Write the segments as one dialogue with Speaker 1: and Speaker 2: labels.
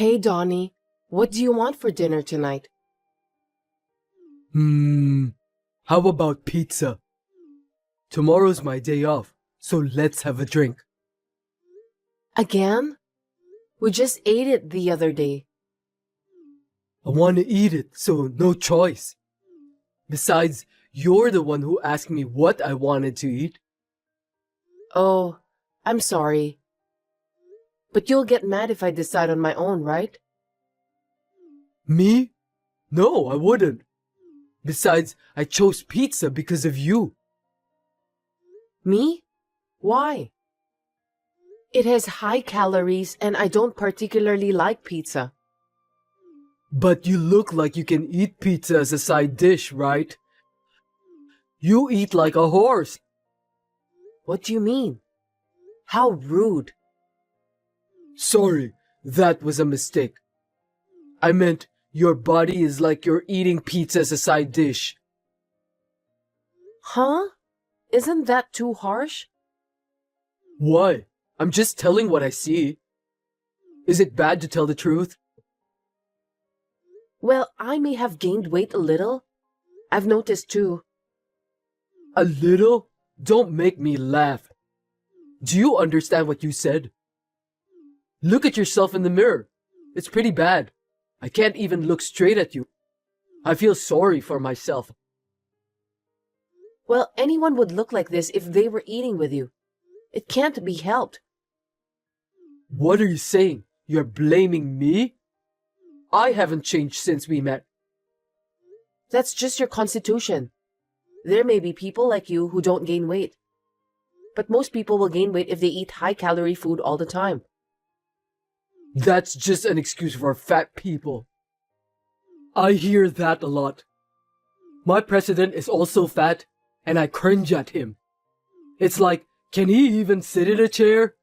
Speaker 1: Hey, Donnie, what do you want for dinner tonight?
Speaker 2: How about pizza? Tomorrow's my day off, so let's have a drink.
Speaker 1: Again? We just ate it the other day.
Speaker 2: I want to eat it, so no choice. Besides, you're the one who asked me what I wanted to eat.
Speaker 1: Oh, I'm sorry. But you'll get mad if I decide on my own, right?
Speaker 2: Me? No, I wouldn't. Besides, I chose pizza because of you.
Speaker 1: Me? Why? It has high calories and I don't particularly like pizza.
Speaker 2: But you look like you can eat pizza as a side dish, right? You eat like a horse.
Speaker 1: What do you mean? How rude.
Speaker 2: Sorry, that was a mistake. I meant your body is like you're eating pizza as a side dish.
Speaker 1: Huh? Isn't that too harsh?
Speaker 2: Why? I'm just telling what I see. Is it bad to tell the truth?
Speaker 1: Well, I may have gained weight a little. I've noticed too.
Speaker 2: A little? Don't make me laugh. Do you understand what you said? Look at yourself in the mirror. It's pretty bad. I can't even look straight at you. I feel sorry for myself.
Speaker 1: Well, anyone would look like this if they were eating with you. It can't be helped.
Speaker 2: What are you saying? You're blaming me? I haven't changed since we met.
Speaker 1: That's just your constitution. There may be people like you who don't gain weight. But most people will gain weight if they eat high-calorie food all the time.
Speaker 2: That's just an excuse for fat people. I hear that a lot. My president is also fat, and I cringe at him. It's like, can he even sit in a chair?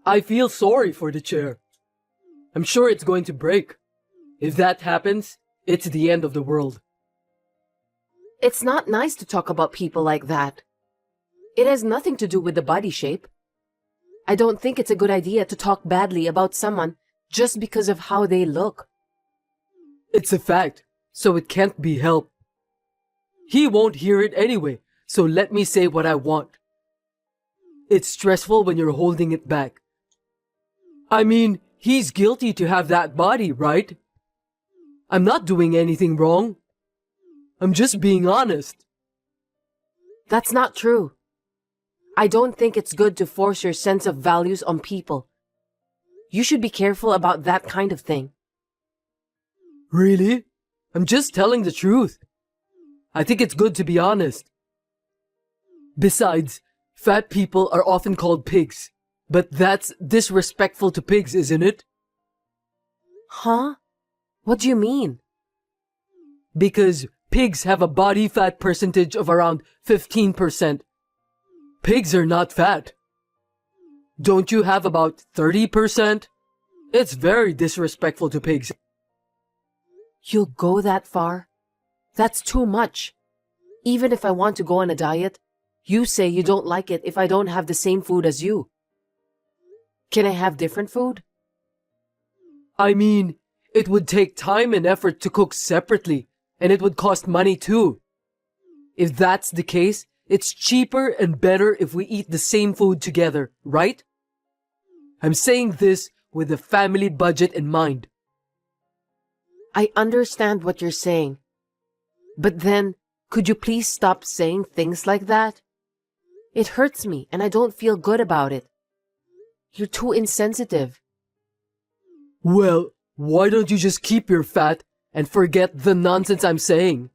Speaker 2: I feel sorry for the chair. I'm sure it's going to break. If that happens, it's the end of the world.
Speaker 1: It's not nice to talk about people like that. It has nothing to do with the body shape. I don't think it's a good idea to talk badly about someone just because of how they look.
Speaker 2: It's a fact, so it can't be helped. He won't hear it anyway, so let me say what I want. It's stressful when you're holding it back. I mean, he's guilty to have that body, right? I'm not doing anything wrong. I'm just being honest.
Speaker 1: That's not true. I don't think it's good to force your sense of values on people. You should be careful about that kind of thing.
Speaker 2: Really? I'm just telling the truth. I think it's good to be honest. Besides, fat people are often called pigs. But that's disrespectful to pigs, isn't it?
Speaker 1: Huh? What do you mean?
Speaker 2: Because pigs have a body fat percentage of around 15%. Pigs are not fat. Don't you have about 30%? It's very disrespectful to pigs.
Speaker 1: You'll go that far? That's too much. Even if I want to go on a diet, you say you don't like it if I don't have the same food as you. Can I have different food?
Speaker 2: I mean, it would take time and effort to cook separately, and it would cost money too. If that's the case, it's cheaper and better if we eat the same food together, right? I'm saying this with the family budget in mind.
Speaker 1: I understand what you're saying. But then, could you please stop saying things like that? It hurts me and I don't feel good about it. You're too insensitive.
Speaker 2: Well, why don't you just keep your fat and forget the nonsense I'm saying?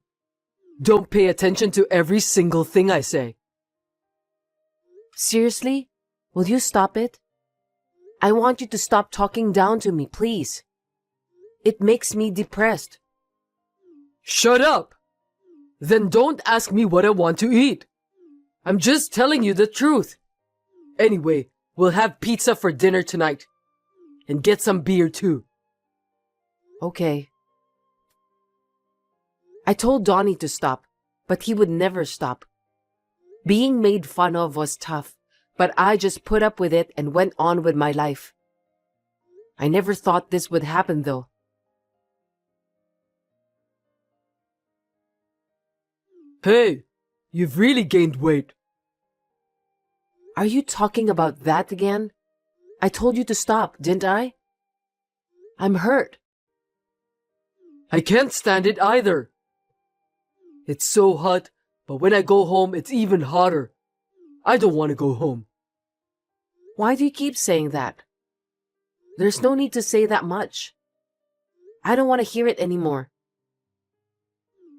Speaker 2: Don't pay attention to every single thing I say.
Speaker 1: Seriously? Will you stop it? I want you to stop talking down to me, please. It makes me depressed.
Speaker 2: Shut up! Then don't ask me what I want to eat. I'm just telling you the truth. Anyway, we'll have pizza for dinner tonight. And get some beer too.
Speaker 1: Okay. I told Donnie to stop, but he would never stop. Being made fun of was tough, but I just put up with it and went on with my life. I never thought this would happen though.
Speaker 2: Hey, you've really gained weight.
Speaker 1: Are you talking about that again? I told you to stop, didn't I? I'm hurt.
Speaker 2: I can't stand it either. It's so hot, but when I go home, it's even hotter. I don't want to go home.
Speaker 1: Why do you keep saying that? There's no need to say that much. I don't want to hear it anymore.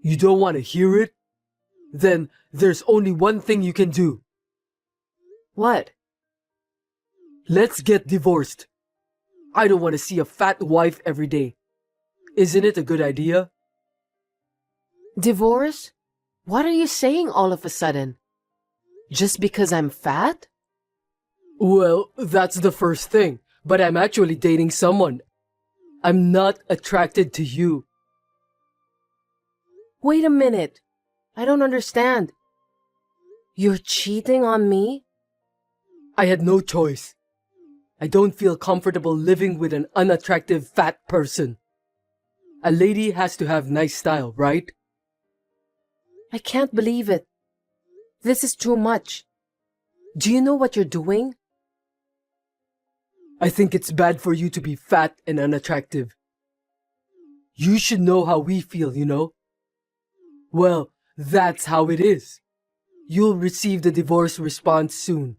Speaker 2: You don't want to hear it? Then there's only one thing you can do.
Speaker 1: What?
Speaker 2: Let's get divorced. I don't want to see a fat wife every day. Isn't it a good idea?
Speaker 1: Divorce? What are you saying all of a sudden? Just because I'm fat?
Speaker 2: Well, that's the first thing, but I'm actually dating someone. I'm not attracted to you.
Speaker 1: Wait a minute. I don't understand. You're cheating on me?
Speaker 2: I had no choice. I don't feel comfortable living with an unattractive fat person. A lady has to have nice style, right?
Speaker 1: I can't believe it. This is too much. Do you know what you're doing?
Speaker 2: I think it's bad for you to be fat and unattractive. You should know how we feel, you know? Well, that's how it is. You'll receive the divorce response soon.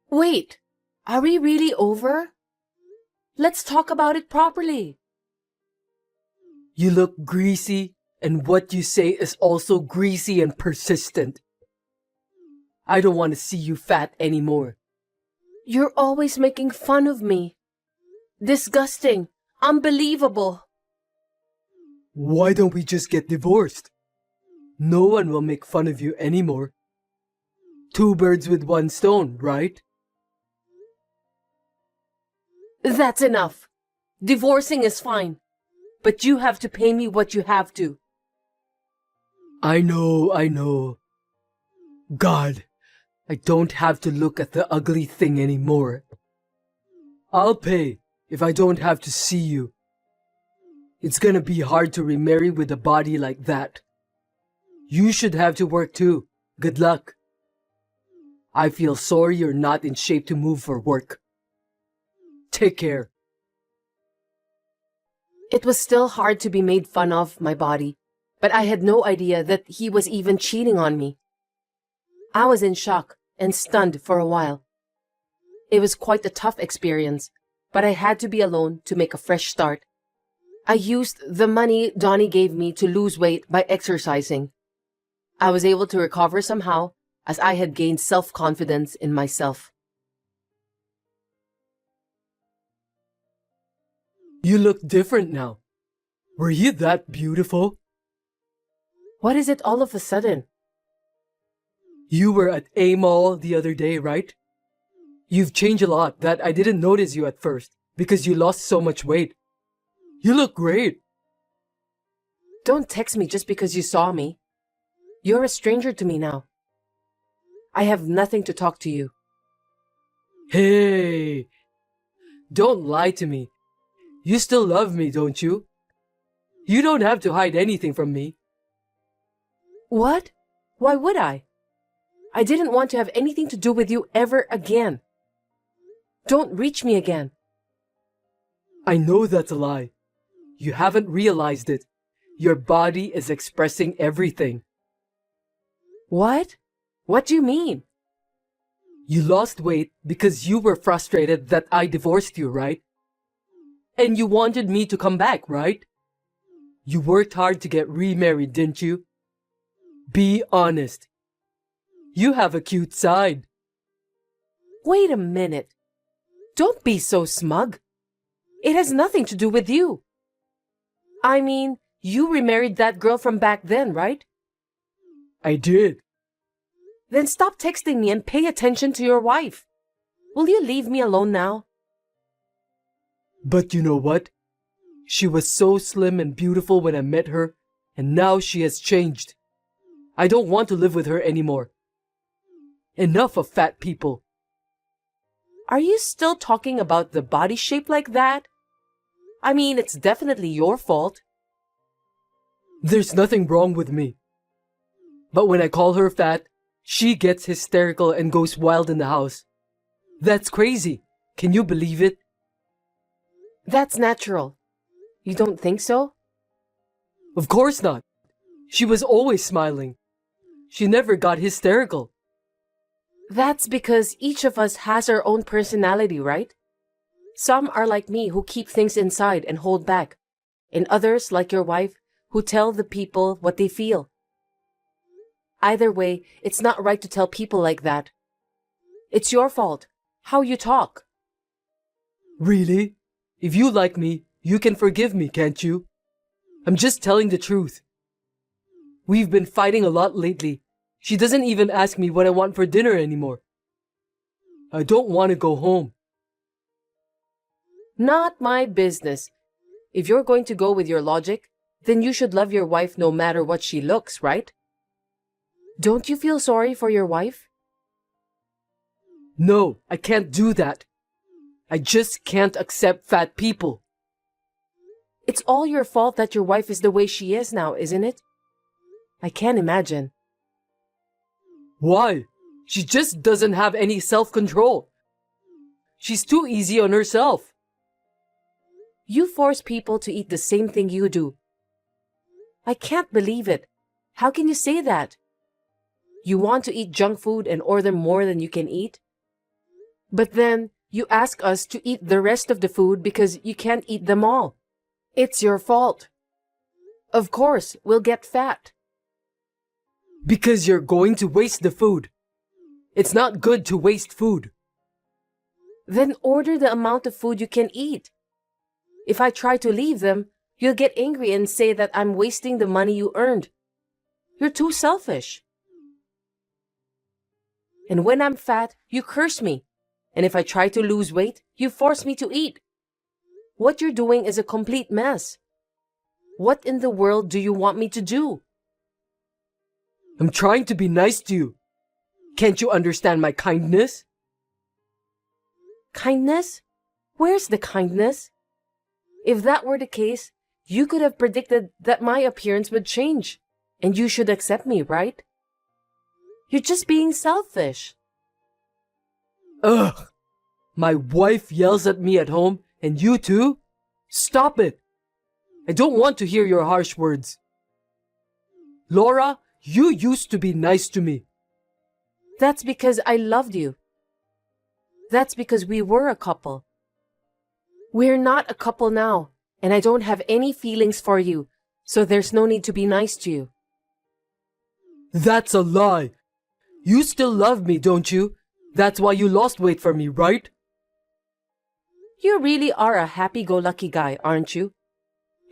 Speaker 1: Wait, are we really over? Let's talk about it properly.
Speaker 2: You look greasy, and what you say is also greasy and persistent. I don't want to see you fat anymore.
Speaker 1: You're always making fun of me. Disgusting. Unbelievable.
Speaker 2: Why don't we just get divorced? No one will make fun of you anymore. Two birds with one stone, right?
Speaker 1: That's enough. Divorcing is fine. But you have to pay me what you have to.
Speaker 2: I know. God, I don't have to look at the ugly thing anymore. I'll pay if I don't have to see you. It's gonna be hard to remarry with a body like that. You should have to work too. Good luck. I feel sorry you're not in shape to move for work. Take care.
Speaker 1: It was still hard to be made fun of, my body, but I had no idea that he was even cheating on me. I was in shock and stunned for a while. It was quite a tough experience, but I had to be alone to make a fresh start. I used the money Donnie gave me to lose weight by exercising. I was able to recover somehow, as I had gained self-confidence in myself.
Speaker 2: You look different now. Were you that beautiful?
Speaker 1: What is it all of a sudden?
Speaker 2: You were at A Mall the other day, right? You've changed a lot that I didn't notice you at first because you lost so much weight. You look great.
Speaker 1: Don't text me just because you saw me. You're a stranger to me now. I have nothing to talk to you.
Speaker 2: Hey, don't lie to me. You still love me, don't you? You don't have to hide anything from me.
Speaker 1: What? Why would I? I didn't want to have anything to do with you ever again. Don't reach me again.
Speaker 2: I know that's a lie. You haven't realized it. Your body is expressing everything.
Speaker 1: What? What do you mean?
Speaker 2: You lost weight because you were frustrated that I divorced you, right? And you wanted me to come back, right? You worked hard to get remarried, didn't you? Be honest. You have a cute side.
Speaker 1: Wait a minute. Don't be so smug. It has nothing to do with you. I mean, you remarried that girl from back then, right?
Speaker 2: I did.
Speaker 1: Then stop texting me and pay attention to your wife. Will you leave me alone now?
Speaker 2: But you know what? She was so slim and beautiful when I met her, and now she has changed. I don't want to live with her anymore. Enough of fat people.
Speaker 1: Are you still talking about the body shape like that? I mean, it's definitely your fault.
Speaker 2: There's nothing wrong with me. But when I call her fat, she gets hysterical and goes wild in the house. That's crazy. Can you believe it?
Speaker 1: That's natural. You don't think so?
Speaker 2: Of course not. She was always smiling. She never got hysterical.
Speaker 1: That's because each of us has our own personality, right? Some are like me who keep things inside and hold back, and others, like your wife, who tell the people what they feel. Either way, it's not right to tell people like that. It's your fault, how you talk.
Speaker 2: Really? If you like me, you can forgive me, can't you? I'm just telling the truth. We've been fighting a lot lately. She doesn't even ask me what I want for dinner anymore. I don't want to go home.
Speaker 1: Not my business. If you're going to go with your logic, then you should love your wife no matter what she looks, right? Don't you feel sorry for your wife?
Speaker 2: No, I can't do that. I just can't accept fat people.
Speaker 1: It's all your fault that your wife is the way she is now, isn't it? I can't imagine.
Speaker 2: Why? She just doesn't have any self-control. She's too easy on herself.
Speaker 1: You force people to eat the same thing you do. I can't believe it. How can you say that? You want to eat junk food and order more than you can eat? But then you ask us to eat the rest of the food because you can't eat them all. It's your fault. Of course, we'll get fat.
Speaker 2: Because you're going to waste the food. It's not good to waste food.
Speaker 1: Then order the amount of food you can eat. If I try to leave them, you'll get angry and say that I'm wasting the money you earned. You're too selfish. And when I'm fat, you curse me. And if I try to lose weight, you force me to eat. What you're doing is a complete mess. What in the world do you want me to do?
Speaker 2: I'm trying to be nice to you. Can't you understand my kindness?
Speaker 1: Kindness? Where's the kindness? If that were the case, you could have predicted that my appearance would change, and you should accept me, right? You're just being selfish.
Speaker 2: Ugh! My wife yells at me at home, and you too? Stop it! I don't want to hear your harsh words. Laura, you used to be nice to me.
Speaker 1: That's because I loved you. That's because we were a couple. We're not a couple now, and I don't have any feelings for you, so there's no need to be nice to you.
Speaker 2: That's a lie. You still love me, don't you? That's why you lost weight for me, right?
Speaker 1: You really are a happy-go-lucky guy, aren't you?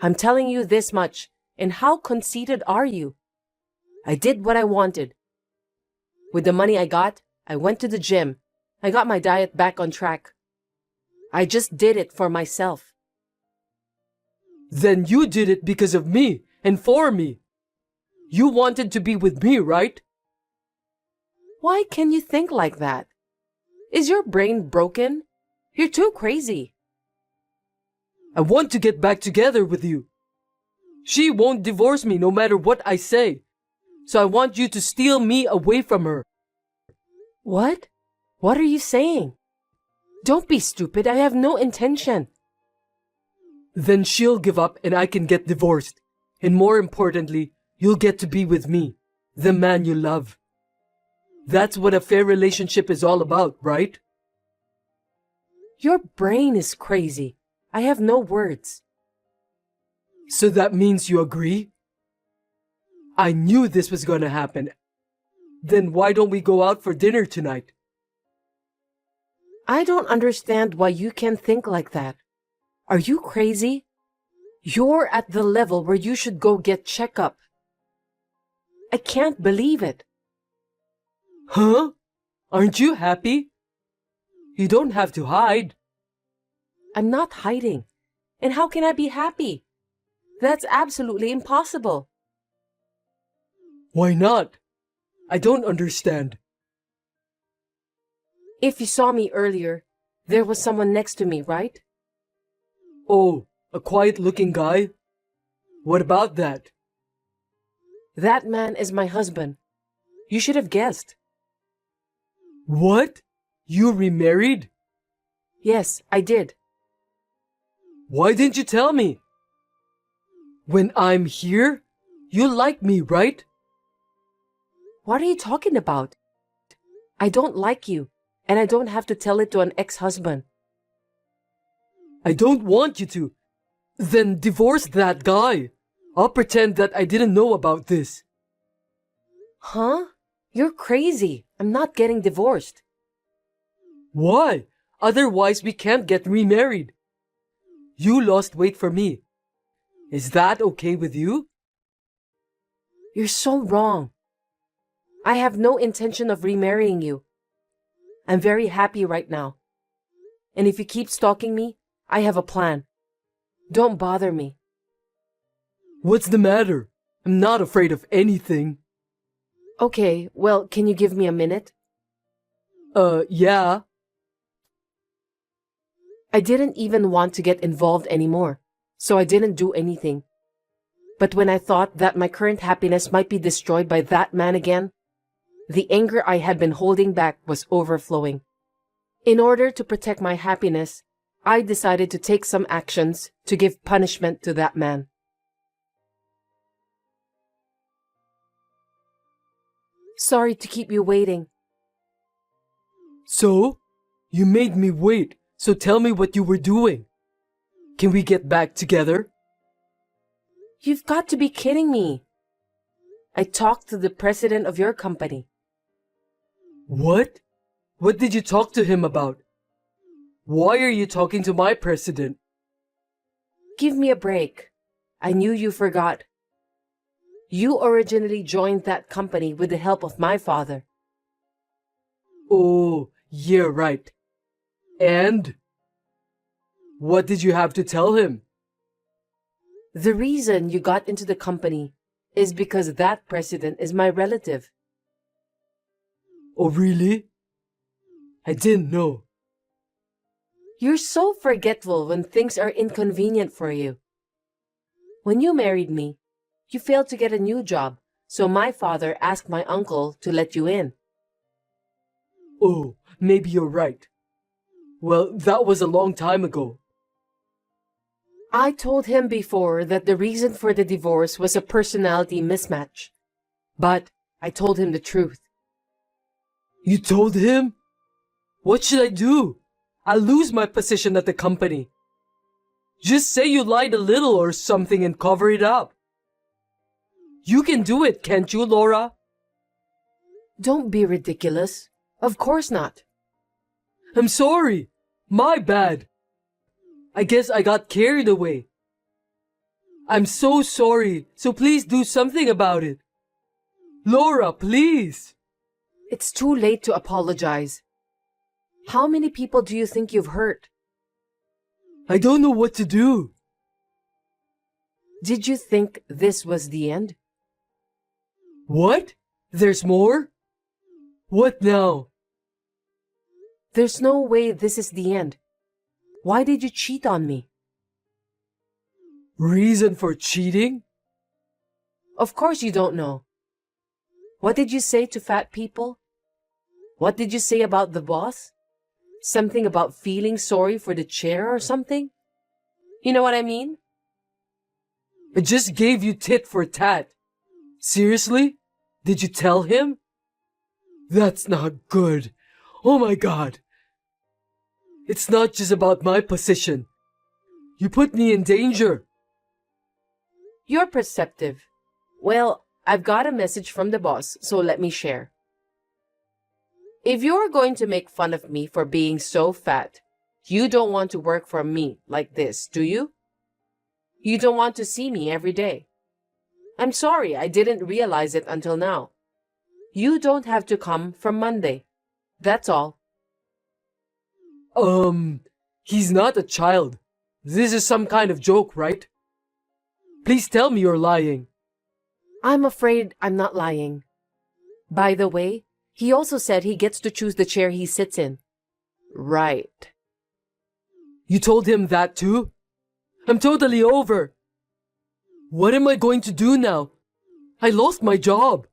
Speaker 1: I'm telling you this much, and how conceited are you? I did what I wanted. With the money I got, I went to the gym. I got my diet back on track. I just did it for myself.
Speaker 2: Then you did it because of me and for me. You wanted to be with me, right?
Speaker 1: Why can you think like that? Is your brain broken? You're too crazy.
Speaker 2: I want to get back together with you. She won't divorce me no matter what I say. So I want you to steal me away from her.
Speaker 1: What? What are you saying? Don't be stupid. I have no intention.
Speaker 2: Then she'll give up and I can get divorced. And more importantly, you'll get to be with me, the man you love. That's what a fair relationship is all about, right?
Speaker 1: Your brain is crazy. I have no words.
Speaker 2: So that means you agree? I knew this was gonna happen. Then why don't we go out for dinner tonight?
Speaker 1: I don't understand why you can think like that. Are you crazy? You're at the level where you should go get checkup. I can't believe it.
Speaker 2: Huh? Aren't you happy? You don't have to hide.
Speaker 1: I'm not hiding. And how can I be happy? That's absolutely impossible.
Speaker 2: Why not? I don't understand.
Speaker 1: If you saw me earlier, There was someone next to me, right?
Speaker 2: Oh, a quiet-looking guy? What about that?
Speaker 1: That man is my husband. You should have guessed.
Speaker 2: What? You remarried?
Speaker 1: Yes, I did.
Speaker 2: Why didn't you tell me? When I'm here, you like me, right?
Speaker 1: What are you talking about? I don't like you, and I don't have to tell it to an ex-husband.
Speaker 2: I don't want you to. Then divorce that guy. I'll pretend that I didn't know about this.
Speaker 1: Huh? You're crazy. I'm not getting divorced.
Speaker 2: Why? Otherwise we can't get remarried. You lost weight for me. Is that okay with you?
Speaker 1: You're so wrong. I have no intention of remarrying you. I'm very happy right now. And if you keep stalking me, I have a plan. Don't bother me.
Speaker 2: What's the matter? I'm not afraid of anything.
Speaker 1: Okay, well, can you give me a minute?
Speaker 2: Yeah.
Speaker 1: I didn't even want to get involved anymore, so I didn't do anything. But when I thought that my current happiness might be destroyed by that man again, the anger I had been holding back was overflowing. In order to protect my happiness, I decided to take some actions to give punishment to that man. Sorry to keep you waiting.
Speaker 2: So? You made me wait, so tell me what you were doing. Can we get back together?
Speaker 1: You've got to be kidding me. I talked to the president of your company.
Speaker 2: What? What did you talk to him about? Why are you talking to my president?
Speaker 1: Give me a break. I knew you forgot. You originally joined that company with the help of my father.
Speaker 2: Oh, yeah, right. And? What did you have to tell him?
Speaker 1: The reason you got into the company is because that president is my relative.
Speaker 2: Oh, really? I didn't know.
Speaker 1: You're so forgetful when things are inconvenient for you. When you married me, you failed to get a new job, so my father asked my uncle to let you in.
Speaker 2: Oh, maybe you're right. Well, that was a long time ago.
Speaker 1: I told him before that the reason for the divorce was a personality mismatch. But I told him the truth.
Speaker 2: You told him? What should I do? I'll lose my position at the company. Just say you lied a little or something and cover it up. You can do it, can't you, Laura?
Speaker 1: Don't be ridiculous. Of course not.
Speaker 2: I'm sorry. My bad. I guess I got carried away. I'm so sorry, so please do something about it. Laura, please.
Speaker 1: It's too late to apologize. How many people do you think you've hurt?
Speaker 2: I don't know what to do.
Speaker 1: Did you think this was the end?
Speaker 2: What? There's more? What now?
Speaker 1: There's no way this is the end. Why did you cheat on me?
Speaker 2: Reason for cheating?
Speaker 1: Of course you don't know. What did you say to fat people? What did you say about the boss? Something about feeling sorry for the chair or something? You know what I mean?
Speaker 2: I just gave you tit for tat. Seriously? Did you tell him? That's not good. Oh my God. It's not just about my position. You put me in danger.
Speaker 1: You're perceptive. Well, I've got a message from the boss, so let me share. If you're going to make fun of me for being so fat, you don't want to work for me like this, do you? You don't want to see me every day. I'm sorry, I didn't realize it until now. You don't have to come from Monday. That's all.
Speaker 2: He's not a child. This is some kind of joke, right? Please tell me you're lying.
Speaker 1: I'm afraid I'm not lying. By the way, he also said he gets to choose the chair he sits in. Right.
Speaker 2: You told him that too? I'm totally over. What am I going to do now? I lost my job.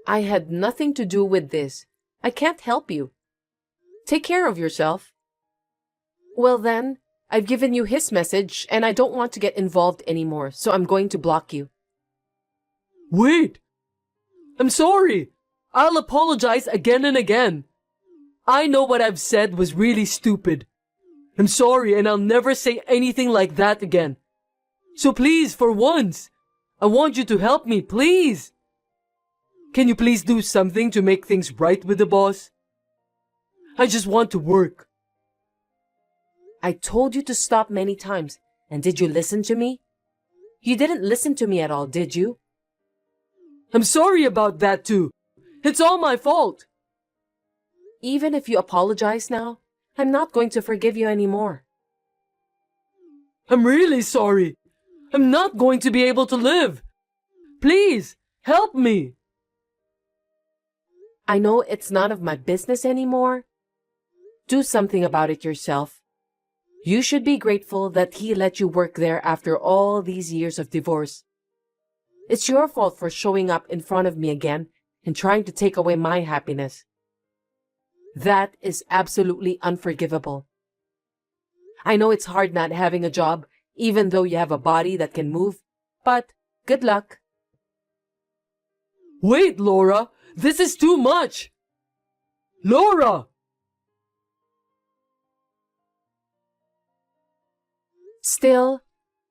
Speaker 1: I had nothing to do with this. I can't help you. Take care of yourself. Well then, I've given you his message and I don't want to get involved anymore, so I'm going to block you.
Speaker 2: Wait! I'm sorry! I'll apologize again and again. I know what I've said was really stupid. I'm sorry and I'll never say anything like that again. So please, for once, I want you to help me, please. Can you please do something to make things right with the boss? I just want to work.
Speaker 1: I told you to stop many times, and did you listen to me? You didn't listen to me at all, did you?
Speaker 2: I'm sorry about that too. It's all my fault.
Speaker 1: Even if you apologize now, I'm not going to forgive you anymore.
Speaker 2: I'm really sorry. I'm not going to be able to live. Please, help me.
Speaker 1: I know it's none of my business anymore. Do something about it yourself. You should be grateful that he let you work there after all these years of divorce. It's your fault for showing up in front of me again and trying to take away my happiness. That is absolutely unforgivable. I know it's hard not having a job, even though you have a body that can move, but good luck.
Speaker 2: Wait, Laura, this is too much. Laura!
Speaker 1: Still,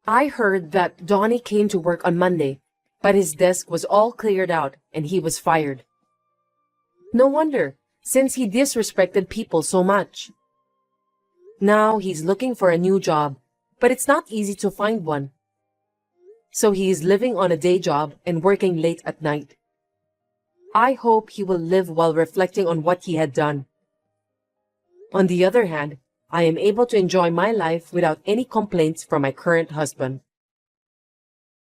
Speaker 1: I heard that Donnie came to work on Monday, but his desk was all cleared out and he was fired. No wonder, since he disrespected people so much. Now he's looking for a new job, but it's not easy to find one. So he is living on a day job and working late at night. I hope he will live while reflecting on what he had done. On the other hand, I am able to enjoy my life without any complaints from my current husband.